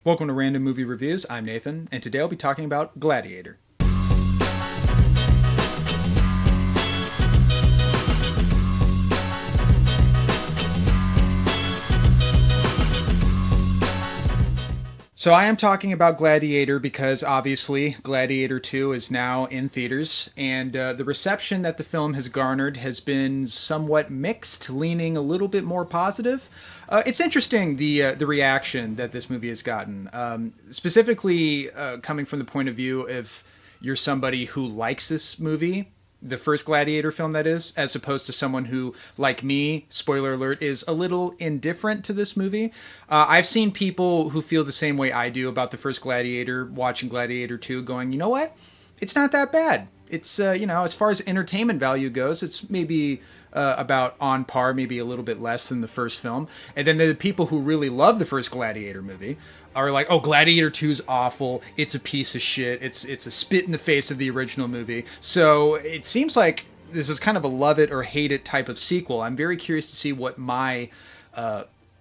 Welcome to Random Movie Reviews. I'm Nathan, and today I'll be talking about Gladiator. So I am talking about Gladiator because obviously Gladiator 2 is now in theaters, and the reception that the film has garnered has been somewhat mixed, leaning a little bit more positive. It's interesting the reaction that this movie has gotten, specifically coming from the point of view if you're somebody who likes this movie, the first Gladiator film that is, as opposed to someone who, like me, spoiler alert, is a little indifferent to this movie. I've seen people who feel the same way I do about the first Gladiator, watching Gladiator 2, going, you know what? It's not that bad. It's, as far as entertainment value goes, it's maybe about on par, maybe a little bit less than the first film. And then the people who really love the first Gladiator movie are like, oh, Gladiator 2 is awful. It's a piece of shit. It's a spit in the face of the original movie. So it seems like this is kind of a love it or hate it type of sequel. I'm very curious to see what my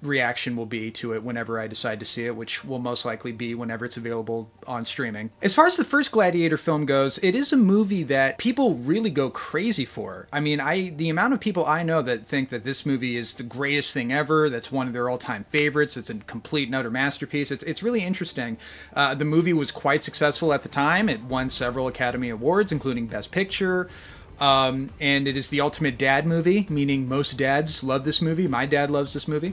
reaction will be to it whenever I decide to see it, which will most likely be whenever it's available on streaming. As far as the first Gladiator film goes, it is a movie that people really go crazy for. I mean, the amount of people I know that think that this movie is the greatest thing ever, that's one of their all-time favorites, it's a complete and utter masterpiece. It's really interesting. The movie was quite successful at the time. It won several Academy Awards, including Best Picture. And it is the ultimate dad movie, meaning most dads love this movie. My dad loves this movie.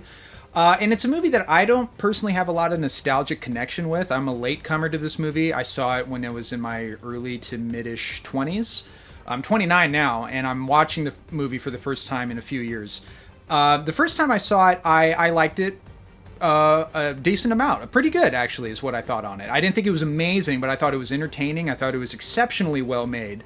And it's a movie that I don't personally have a lot of nostalgic connection with. I'm a latecomer to this movie. I saw it when I was in my early to mid-ish 20s. I'm 29 now, and I'm watching the movie for the first time in a few years. The first time I saw it, I liked it a decent amount. Pretty good, actually, is what I thought on it. I didn't think it was amazing, but I thought it was entertaining. I thought it was exceptionally well made.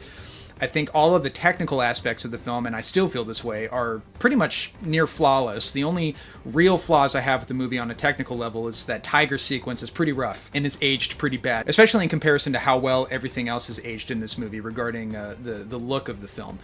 I think all of the technical aspects of the film, and I still feel this way, are pretty much near flawless. The only real flaws I have with the movie on a technical level is that tiger sequence is pretty rough and is aged pretty bad, especially in comparison to how well everything else is aged in this movie regarding the look of the film.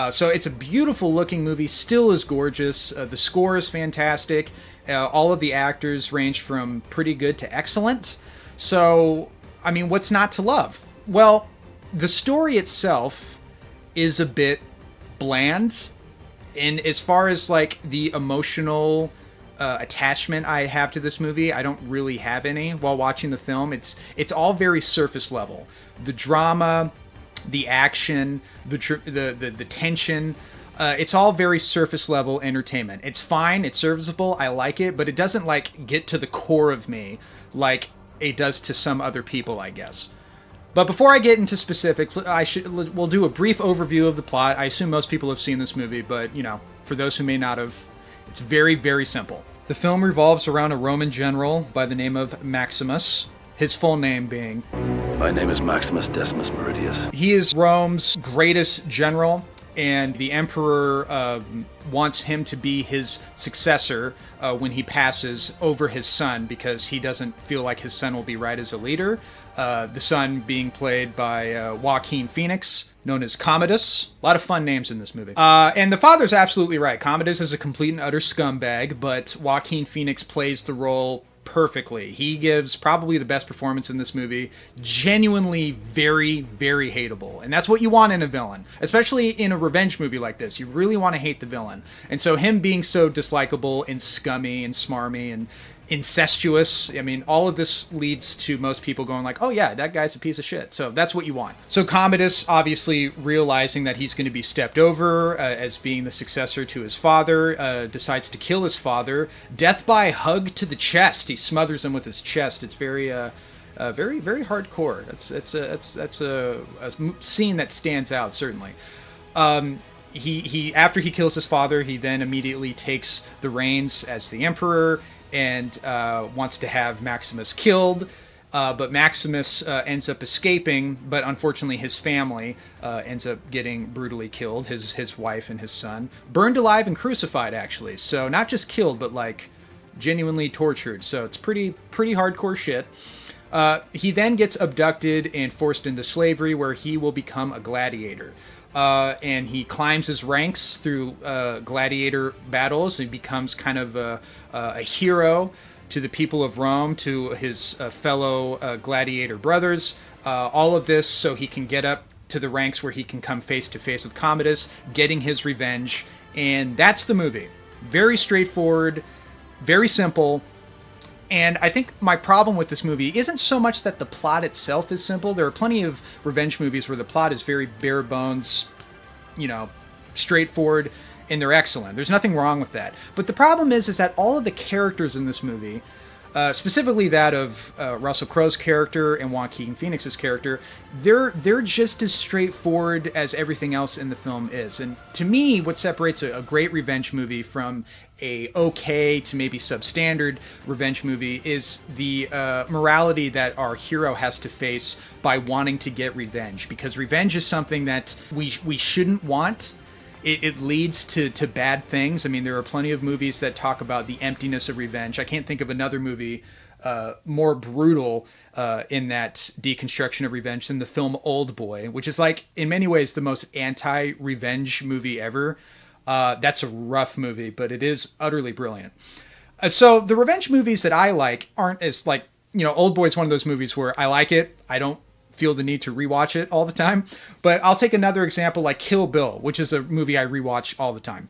So it's a beautiful looking movie, still is gorgeous. The score is fantastic. All of the actors range from pretty good to excellent. So, I mean, what's not to love? Well, the story itself is a bit bland, and as far as like the emotional attachment I have to this movie, I don't really have any while watching the film. It's all very surface level. The drama, the action, the tension, it's all very surface level entertainment. It's fine, it's serviceable, I like it, but it doesn't like get to the core of me like it does to some other people, I guess. But before I get into specifics, we'll do a brief overview of the plot. I assume most people have seen this movie, but, for those who may not have, it's very, very simple. The film revolves around a Roman general by the name of Maximus, his full name being... My name is Maximus Decimus Meridius. He is Rome's greatest general, and the emperor wants him to be his successor when he passes over his son, because he doesn't feel like his son will be right as a leader. The son being played by Joaquin Phoenix, known as Commodus. A lot of fun names in this movie. And the father's absolutely right. Commodus is a complete and utter scumbag, but Joaquin Phoenix plays the role perfectly. He gives probably the best performance in this movie. Genuinely very, very hateable. And that's what you want in a villain. Especially in a revenge movie like this. You really want to hate the villain. And so him being so dislikable and scummy and smarmy and incestuous, I mean, all of this leads to most people going like, oh yeah, that guy's a piece of shit. So that's what you want. So Commodus, obviously realizing that he's going to be stepped over as being the successor to his father, decides to kill his father. Death by hug to the chest. He smothers him with his chest. It's very very, very hardcore. That's a scene that stands out, certainly. He after he kills his father, he then immediately takes the reins as the emperor and wants to have Maximus killed. But Maximus ends up escaping, but unfortunately his family ends up getting brutally killed, his wife and his son. Burned alive and crucified, actually. So not just killed, but like genuinely tortured. So it's pretty hardcore shit. He then gets abducted and forced into slavery, where he will become a gladiator. And he climbs his ranks through gladiator battles. He becomes kind of a hero to the people of Rome, to his fellow gladiator brothers. All of this so he can get up to the ranks where he can come face to face with Commodus, getting his revenge. And that's the movie. Very straightforward, very simple. And I think my problem with this movie isn't so much that the plot itself is simple. There are plenty of revenge movies where the plot is very bare bones, straightforward, and they're excellent. There's nothing wrong with that. But the problem is that all of the characters in this movie, specifically that of Russell Crowe's character and Joaquin Phoenix's character, they're just as straightforward as everything else in the film is. And to me, what separates a great revenge movie from a okay to maybe substandard revenge movie is the morality that our hero has to face by wanting to get revenge. Because revenge is something that we shouldn't want. It leads to bad things. I mean, there are plenty of movies that talk about the emptiness of revenge. I can't think of another movie more brutal in that deconstruction of revenge than the film Old Boy, which is like, in many ways, the most anti-revenge movie ever. That's a rough movie, but it is utterly brilliant. So the revenge movies that I like aren't as like, Old Boy is one of those movies where I like it. I don't feel the need to rewatch it all the time. But I'll take another example like Kill Bill, which is a movie I rewatch all the time.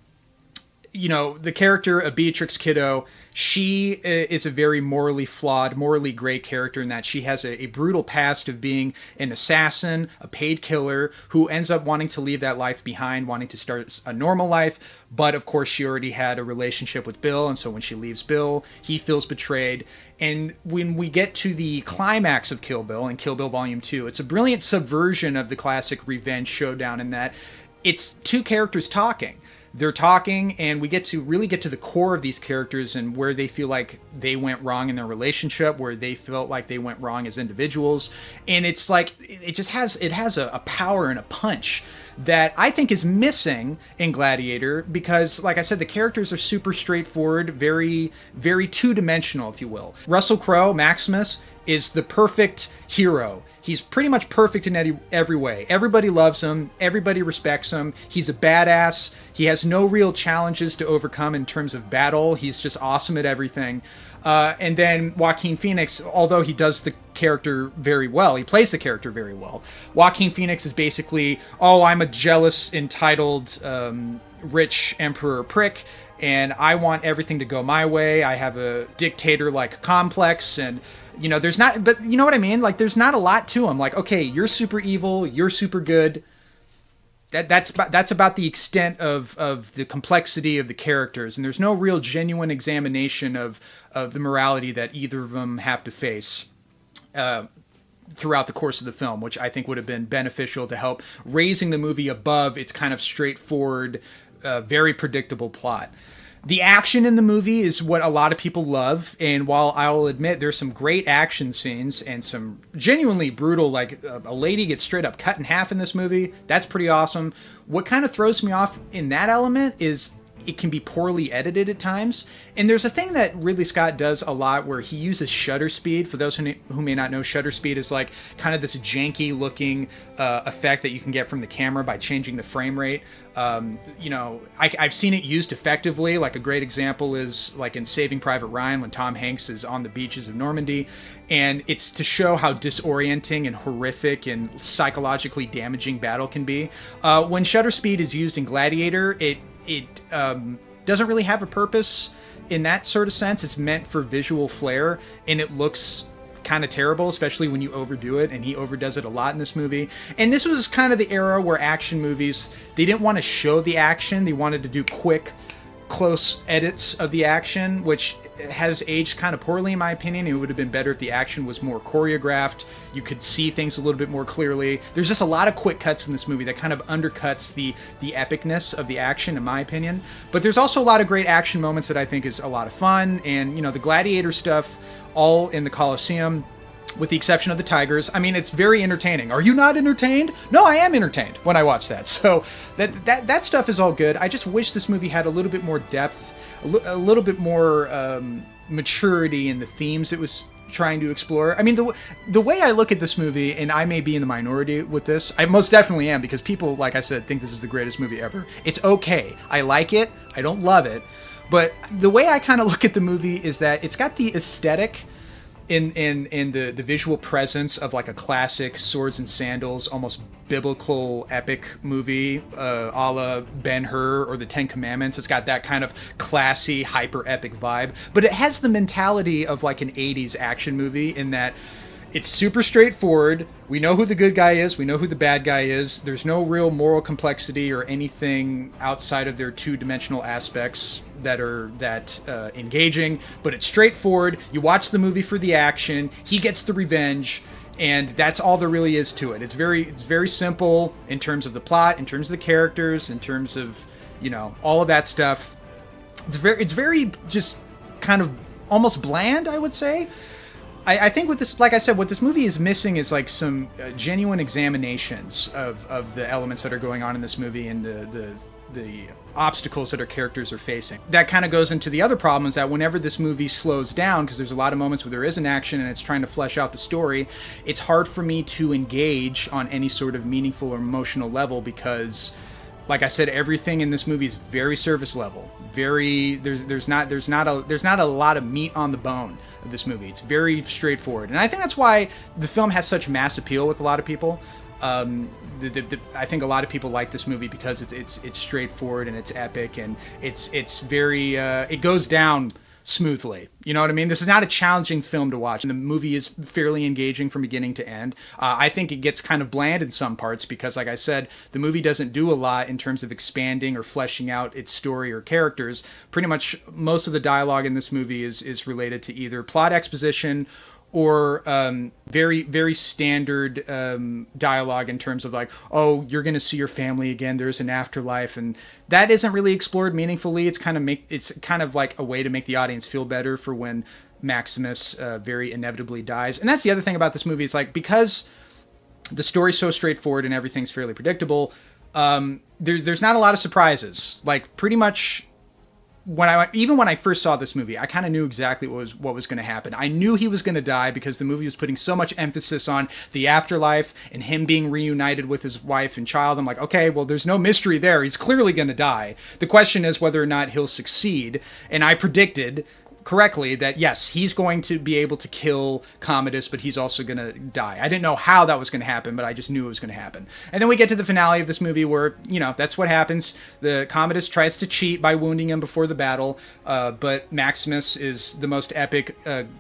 The character of Beatrix Kiddo, she is a very morally flawed, morally gray character in that she has a brutal past of being an assassin, a paid killer, who ends up wanting to leave that life behind, wanting to start a normal life. But of course, she already had a relationship with Bill, and so when she leaves Bill, he feels betrayed. And when we get to the climax of Kill Bill, and Kill Bill Volume 2, it's a brilliant subversion of the classic revenge showdown in that it's two characters talking. They're talking, and we get to really get to the core of these characters and where they feel like they went wrong in their relationship, where they felt like they went wrong as individuals. And it's like, it has a power and a punch that I think is missing in Gladiator because, like I said, the characters are super straightforward, very, very two-dimensional, if you will. Russell Crowe, Maximus, is the perfect hero. He's pretty much perfect in every way. Everybody loves him. Everybody respects him. He's a badass. He has no real challenges to overcome in terms of battle. He's just awesome at everything. And then Joaquin Phoenix, although he does the character very well, he plays the character very well. Joaquin Phoenix is basically, I'm a jealous, entitled, rich emperor prick, and I want everything to go my way. I have a dictator-like complex, and there's not, but you know what I mean? Like, there's not a lot to him. Like, okay, you're super evil, you're super good. That's about the extent of the complexity of the characters, and there's no real genuine examination of the morality that either of them have to face throughout the course of the film, which I think would have been beneficial to help raising the movie above its kind of straightforward, very predictable plot. The action in the movie is what a lot of people love, and while I'll admit there's some great action scenes and some genuinely brutal, like a lady gets straight up cut in half in this movie, that's pretty awesome. What kind of throws me off in that element is it can be poorly edited at times. And there's a thing that Ridley Scott does a lot where he uses shutter speed. For those who may not know, shutter speed is like kind of this janky looking effect that you can get from the camera by changing the frame rate. I've seen it used effectively. Like a great example is like in Saving Private Ryan when Tom Hanks is on the beaches of Normandy. And it's to show how disorienting and horrific and psychologically damaging battle can be. When shutter speed is used in Gladiator, it doesn't really have a purpose in that sort of sense. It's meant for visual flair, and it looks kind of terrible, especially when you overdo it, and he overdoes it a lot in this movie. And this was kind of the era where action movies, they didn't want to show the action. They wanted to do quick, close edits of the action, which has aged kind of poorly in my opinion. It would have been better if the action was more choreographed. You could see things a little bit more clearly. There's just a lot of quick cuts in this movie that kind of undercuts the epicness of the action, in my opinion. But there's also a lot of great action moments that I think is a lot of fun. And, the Gladiator stuff, all in the Colosseum, with the exception of the tigers. I mean, it's very entertaining. Are you not entertained? No, I am entertained when I watch that. So that stuff is all good. I just wish this movie had a little bit more depth, a little bit more maturity in the themes it was trying to explore. I mean, the way I look at this movie, and I may be in the minority with this, I most definitely am, because people, like I said, think this is the greatest movie ever. It's okay. I like it. I don't love it. But the way I kind of look at the movie is that it's got the aesthetic in the visual presence of like a classic swords and sandals, almost biblical epic movie, a la Ben-Hur or the Ten Commandments. It's got that kind of classy, hyper epic vibe, but it has the mentality of like an 80s action movie in that it's super straightforward. We know who the good guy is. We know who the bad guy is. There's no real moral complexity or anything outside of their two-dimensional aspects that are engaging. But it's straightforward. You watch the movie for the action. He gets the revenge, and that's all there really is to it. It's very simple in terms of the plot, in terms of the characters, in terms of all of that stuff. It's very just kind of almost bland, I would say. I think with this, like I said, what this movie is missing is like some genuine examinations of the elements that are going on in this movie and the obstacles that our characters are facing. That kind of goes into the other problem is that whenever this movie slows down, because there's a lot of moments where there is an action and it's trying to flesh out the story, it's hard for me to engage on any sort of meaningful or emotional level because, like I said, everything in this movie is very surface level. There's not a lot of meat on the bone of this movie. It's very straightforward, and I think that's why the film has such mass appeal with a lot of people. I think a lot of people like this movie because it's straightforward and it's epic and it's very it goes down smoothly. You know what I mean? This is not a challenging film to watch. And the movie is fairly engaging from beginning to end. I think it gets kind of bland in some parts because, like I said, the movie doesn't do a lot in terms of expanding or fleshing out its story or characters. Pretty much most of the dialogue in this movie is related to either plot exposition or very, very standard dialogue in terms of like, oh, you're going to see your family again. There's an afterlife. And that isn't really explored meaningfully. It's kind of like a way to make the audience feel better for when Maximus very inevitably dies. And that's the other thing about this movie is like, because the story's so straightforward and everything's fairly predictable, there's not a lot of surprises. Like pretty much when I first saw this movie, I kind of knew exactly what was going to happen. I knew he was going to die because the movie was putting so much emphasis on the afterlife and him being reunited with his wife and child. I'm like, okay, well, there's no mystery there. He's clearly going to die. The question is whether or not he'll succeed. And I predicted correctly that yes, he's going to be able to kill Commodus, but he's also going to die. I didn't know how that was going to happen, but I just knew it was going to happen. And then we get to the finale of this movie where, that's what happens. The Commodus tries to cheat by wounding him before the battle, but Maximus is the most epic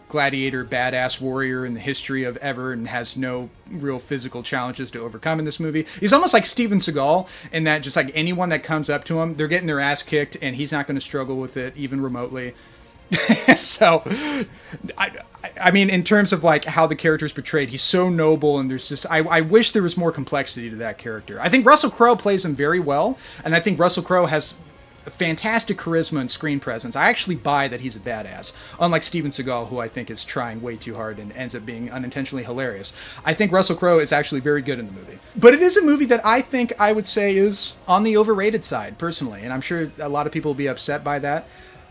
gladiator badass warrior in the history of ever and has no real physical challenges to overcome in this movie. He's almost like Steven Seagal in that just like anyone that comes up to him, they're getting their ass kicked and he's not going to struggle with it even remotely. So, I mean, in terms of like how the character's portrayed, he's so noble, and there's just I wish there was more complexity to that character. I think Russell Crowe plays him very well, and I think Russell Crowe has fantastic charisma and screen presence. I actually buy that he's a badass, unlike Steven Seagal, who I think is trying way too hard and ends up being unintentionally hilarious. I think Russell Crowe is actually very good in the movie. But it is a movie that I think I would say is on the overrated side, personally, and I'm sure a lot of people will be upset by that.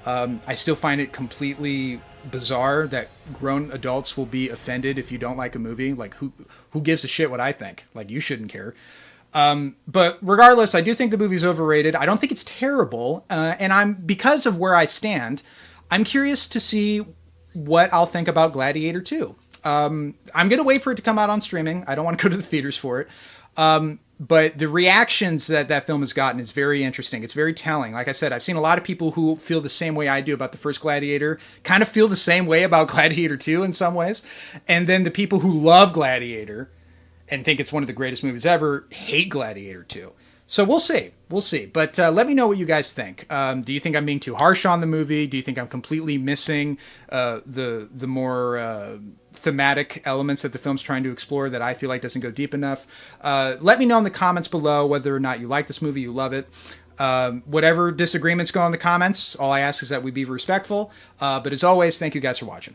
I still find it completely bizarre that grown adults will be offended if you don't like a movie. Like, who gives a shit what I think? Like, you shouldn't care. But regardless, I do think the movie's overrated. I don't think it's terrible. And because of where I stand, I'm curious to see what I'll think about Gladiator 2. I'm going to wait for it to come out on streaming. I don't want to go to the theaters for it. But the reactions that film has gotten is very interesting. It's very telling. Like I said, I've seen a lot of people who feel the same way I do about the first Gladiator, kind of feel the same way about Gladiator 2 in some ways. And then the people who love Gladiator and think it's one of the greatest movies ever hate Gladiator 2. So we'll see. We'll see. But let me know what you guys think. Do you think I'm being too harsh on the movie? Do you think I'm completely missing the more thematic elements that the film's trying to explore that I feel like doesn't go deep enough? Let me know in the comments below whether or not you like this movie, you love it. Whatever disagreements go in the comments, all I ask is that we be respectful. But as always, thank you guys for watching.